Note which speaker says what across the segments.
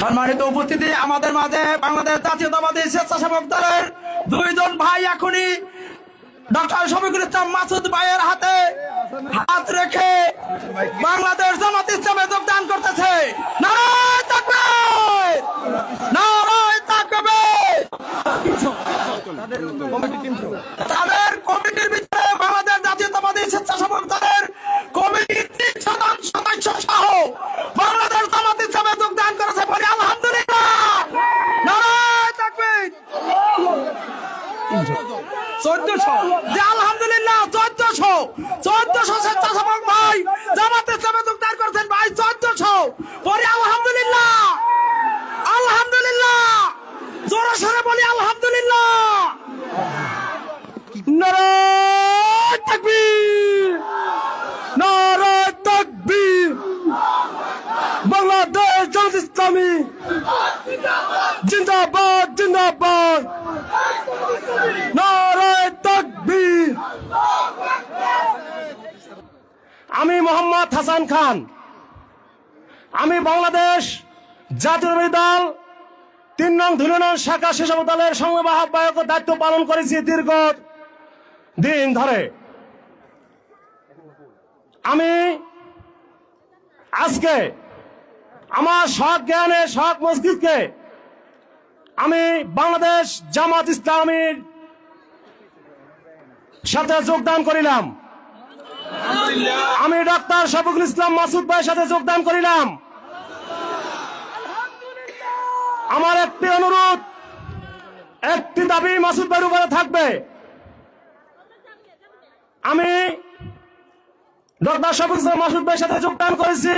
Speaker 1: সম্মানিত উপস্থিতি, আমাদের মাঝে বাংলাদেশ জাতীয়তাবাদী স্বেচ্ছাসেবক দলের দুইজন ভাই এখনই ডক্টর শফিকুল ইসলাম মাসুদ ভাইয়ের হাতে হাত রেখে বাংলাদেশ জামাত ইসলামে যোগদান করতেছে। নারায়ে তাকবীর, নারায়ে তাকবীর। তাদের কমিটির ভিতরে বাংলাদেশ জাতীয়তাবাদী স্বেচ্ছাসেবক দলের কমিটির 3 সদস্য সহ বাংলাদেশ জামাত ইসলামে যোগদান করেছে। বলি আলহামদুলিল্লাহ, নারায়ে তাকবীর। 1400 যে আলহামদুলিল্লাহ 1400 স্বেচ্ছাসেবক ভাই জামাত ইসলামে যোগদান করেছেন ভাই 1400। বলি আলহামদুলিল্লাহ, আলহামদুলিল্লাহ। জোরে সোরে বলি আলহামদুলিল্লাহ। নারায়ে তাকবীর, নারায়ে তাকবীর। বাংলাদেশ জামাত ইসলামী জিন্দাবাদ, জিন্দাবাদ। নারায়ে তাকবীর। আমি মোহাম্মদ হাসান খান, আমি বাংলাদেশ জাতীয়তাবাদী দল 3 নং ধুলিয়ান শাখা স্বেচ্ছাসেবক দলের সংগ্রামী আহ্বায়কের দায়িত্ব পালন করেছি দীর্ঘ দিন ধরে। আমি আজকে আমার সৎ জ্ঞানে সৎ মস্তিষ্কে আমি বাংলাদেশ জামাত ইসলামীর সাথে যোগদান করিলাম। আমি ডক্টর শফিকুল ইসলাম মাসুদ ভাইয়ের সাথে যোগদান করিলাম। আমার একটি অনুরোধ, একটি দাবি মাসুদ ভাইয়ের উপরে থাকবে। আমি ডক্টর শফিকুল ইসলাম মাসুদ ভাইয়ের সাথে যোগদান করেছি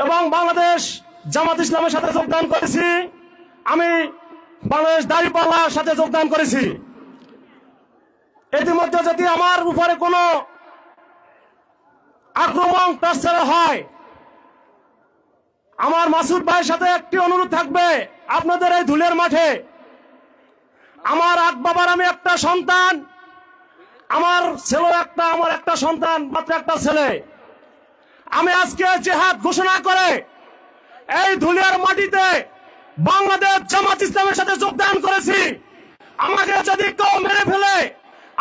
Speaker 1: এবং বাংলাদেশ জামাত ইসলামের সাথে যোগদান করেছি। আমি বাংলাদেশ দাঁড়িপাল্লার সাথে যোগদান করেছি। ইতিমধ্যে যদি আমার উপরে কোনো আক্রমণ টর্চার হয়, আমার মাসুদ ভাইয়ের সাথে একটি অনুরোধ থাকবে, আপনাদের এই ধুলের মাঠে আমার আট বাবার আমি একটা সন্তান, আমার ছেলে একটা, আমার একটা সন্তান, মাত্র একটা ছেলে। আমি আজকে জিহাদ ঘোষণা করে এই ধুলিয়ার মাটিতে বাংলাদেশ জামাত ইসলামের সাথে যোগদান করেছি। আমাকে যদি কেউ মেরে ফেলে,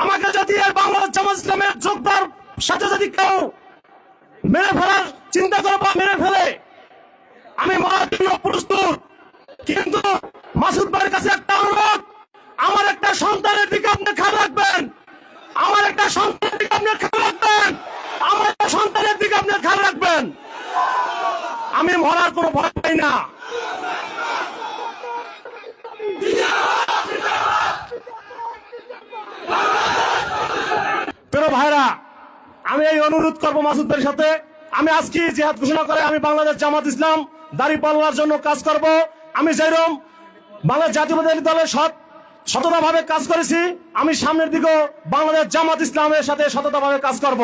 Speaker 1: আমাকে যদি এই বাংলাদেশ জামাত ইসলামের যোগদান সাথে যদি কেউ মেরে ফেলার চিন্তা করে বা মেরে ফেলে, আমি মরার জন্য প্রস্তুত। কিন্তু মাসুদ ভাইয়ের কাছে একটা অনুরোধ, আমার একটা সন্তানের দিকে আপনি খেয়াল রাখবেন, আমার একটা সন্তানের দিকে আপনি খেয়াল রাখবেন, আমার একটা সন্তানের দিকে আপনি খেয়াল রাখবেন। আমি মরার কোনো ভয় পাই না। প্রিয় ভাইরা, আমি এই অনুরোধ করবো মাসুদ ভাইয়ের সাথে, আমি আজকে জিহাদ ঘোষণা করে আমি বাংলাদেশ জামাত ইসলাম দাঁড়িপাল্লার জন্য কাজ করব। আমি যেরকম বাংলাদেশ জাতীয়তাবাদী দলের সততাভাবে কাজ করেছি, আমি সামনের দিকেও বাংলাদেশ জামাত ইসলামের সাথে সততাভাবে কাজ করব।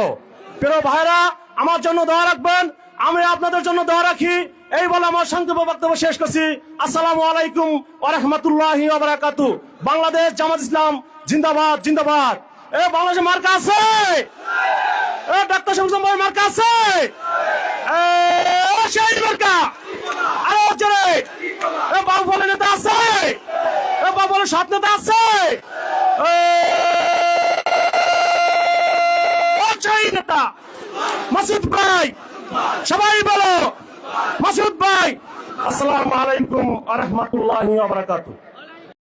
Speaker 1: প্রিয় ভাইরা, আমার জন্য দোয়া রাখবেন, আমি আপনাদের জন্য দোয়া রাখি। এই বলে আমার সংক্ষিপ্ত বক্তব্য শেষ করছি। আসসালামু আলাইকুম ওয়া রাহমাতুল্লাহি ওয়া বারাকাতুহু। বাংলাদেশ জামাত ইসলাম জিন্দাবাদ, জিন্দাবাদ। এ বাংলাদেশে মার্কা আছে, এ ডক্টর শফিকুল ইসলাম ভাইয়ের মার্কা আছে, এ সেই মার্কা আরো জোরে, এ বাবু বলে নেতা আছে, এ বাবু বলে সাত নেতা আছে, সেই নেতা মাসুদ ভাই, সবাই বলো মাসুদ ভাই। আসসালামু আলাইকুম ওয়া রাহমাতুল্লাহি ওয়া বারাকাতুহু।